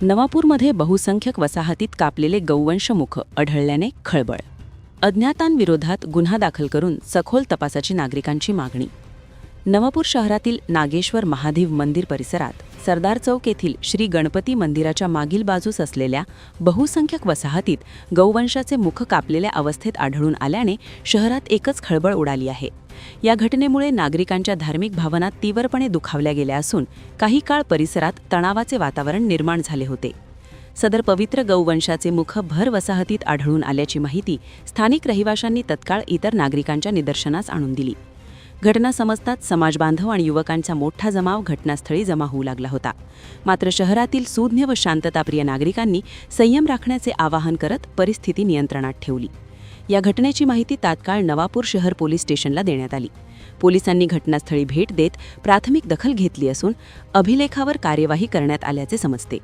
नवापूरमध्ये बहुसंख्यक वसाहतीत कापलेले गौवंश मुख आढळल्याने खळबळ. अज्ञातांविरोधात गुन्हा दाखल करून सखोल तपासाची नागरिकांची मागणी. नवापूर शहरातील नागेश्वर महादेव मंदिर परिसरात सरदार चौक येथील श्री गणपती मंदिराच्या मागील बाजूस असलेल्या बहुसंख्यक वसाहतीत गौवंशाचे मुख कापलेल्या अवस्थेत आढळून आल्याने शहरात एकच खळबळ उडाली आहे. या घटनेमुळे नागरिकांच्या धार्मिक भावना तीव्रपणे दुखावल्या गेल्या असून काही काळ परिसरात तणावाचे वातावरण निर्माण झाले होते. सदर पवित्र गौवंशाचे मुख भर वसाहतीत आढळून आल्याची माहिती स्थानिक रहिवाशांनी तत्काळ इतर नागरिकांच्या निदर्शनास आणून दिली. घटना समजताच समाजबांधव आणि युवकांचा मोठा जमाव घटनास्थळी जमा होऊ लागला होता. मात्र शहरातील सुज्ञ व शांतताप्रिय नागरिकांनी संयम राखण्याचे आवाहन करत परिस्थिती नियंत्रणात ठेवली. या घटनेची माहिती तात्काळ नवापूर शहर पोलीस स्टेशनला देण्यात आली. पोलिसांनी घटनास्थळी भेट देत प्राथमिक दखल घेतली असून अभिलेखावर कार्यवाही करण्यात आल्याचे समजते.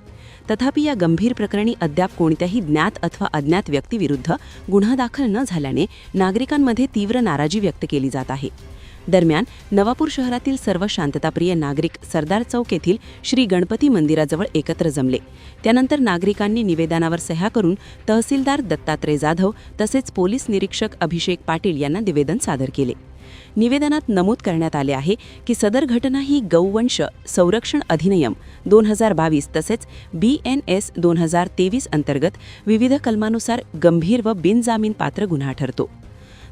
तथापि या गंभीर प्रकरणी अद्याप कोणत्याही ज्ञात अथवा अज्ञात व्यक्तीविरुद्ध गुन्हा दाखल न झाल्याने नागरिकांमध्ये तीव्र नाराजी व्यक्त केली जात आहे. दरम्यान नवापूर शहरातील सर्व शांतताप्रिय नागरिक सरदार चौक येथील श्री गणपती मंदिराजवळ एकत्र जमले. त्यानंतर नागरिकांनी निवेदनावर सह्या करून तहसीलदार दत्तात्रय जाधव तसेच पोलीस निरीक्षक अभिषेक पाटील यांना निवेदन सादर केले. निवेदनात नमूद करण्यात आले आहे की सदर घटना ही गौवंश संरक्षण अधिनियम 2022 तसेच BNS 2023 अंतर्गत विविध कलमानुसार गंभीर व बिनजामीनपात्र गुन्हा ठरतो.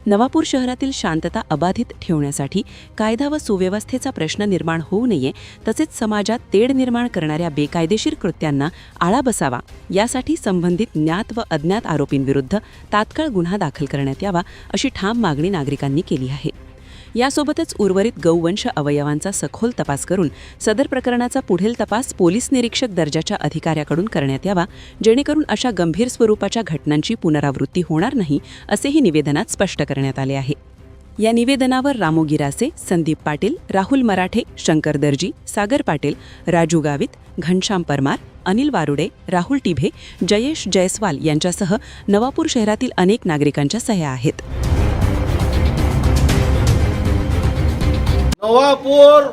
नवापूर शहरातील शांतता अबाधित ठेवण्यासाठी कायदा व सुव्यवस्थेचा प्रश्न निर्माण होऊ नये तसेच समाजात तेढ निर्माण करणाऱ्या बेकायदेशीर कृत्यांना आळा बसावा यासाठी संबंधित ज्ञात व अज्ञात आरोपींविरुद्ध तात्काळ गुन्हा दाखल करण्यात यावा अशी ठाम मागणी नागरिकांनी केली आहे. यासोबतच उर्वरित गौवंश अवयवांचा सखोल तपास करून सदर प्रकरणाचा पुढील तपास पोलीस निरीक्षक दर्जाच्या अधिकाऱ्याकडून करण्यात यावा जेणेकरून अशा गंभीर स्वरूपाच्या घटनांची पुनरावृत्ती होणार नाही असेही निवेदनात स्पष्ट करण्यात आले आहे. या निवेदनावर रामू गिरासे, संदीप पाटील, राहुल मराठे, शंकर दर्जी, सागर पाटील, राजू गावित, घनश्याम परमार, अनिल वारुडे, राहुल टिभे, जयेश जयस्वाल यांच्यासह नवापूर शहरातील अनेक नागरिकांच्या सह्या आहेत. नवापूर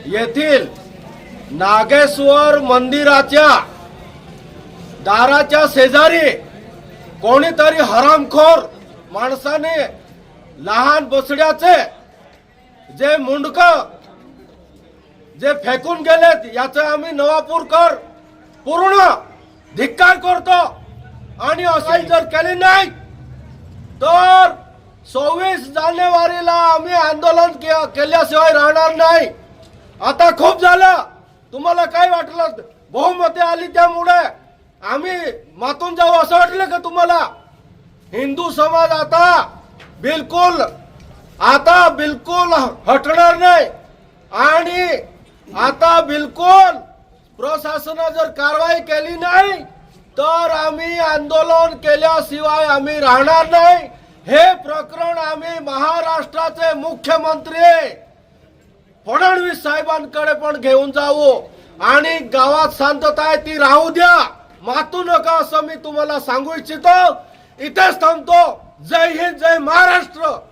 येथील नागेश्वर मंदिराच्या दाराच्या शेजारी कोणीतरी हरामखोर माणसाने लहान बसड्याचे जे मुंडक जे फेकून गेलेत याचे आम्ही नवापूरकर पूर्ण धिक्कार करतो आणि असाही जर केली नाही तर 26 जानेवारीला आम्ही आंदोलन केल्याशिवाय राहणार नाही. आता खूप झालं. तुम्हाला काय वाटलं बहुमते आली त्यामुळे आम्ही मातून जाऊ असं वाटलं का तुम्हाला? हिंदू समाज आता बिलकुल हटणार नाही आणि आता बिलकुल प्रशासनाने जर कारवाई केली नाही तर आम्ही आंदोलन केल्याशिवाय आम्ही राहणार नाही. हे प्रकरण आम्ही महाराष्ट्राचे मुख्यमंत्री फडणवीस साहेबांकडे पण घेऊन जाऊ आणि गावात शांतता आहे ती राहू द्या, मातू नका असं मी तुम्हाला सांगू इच्छितो. इथेच थांबतो. जय हिंद, जय महाराष्ट्र.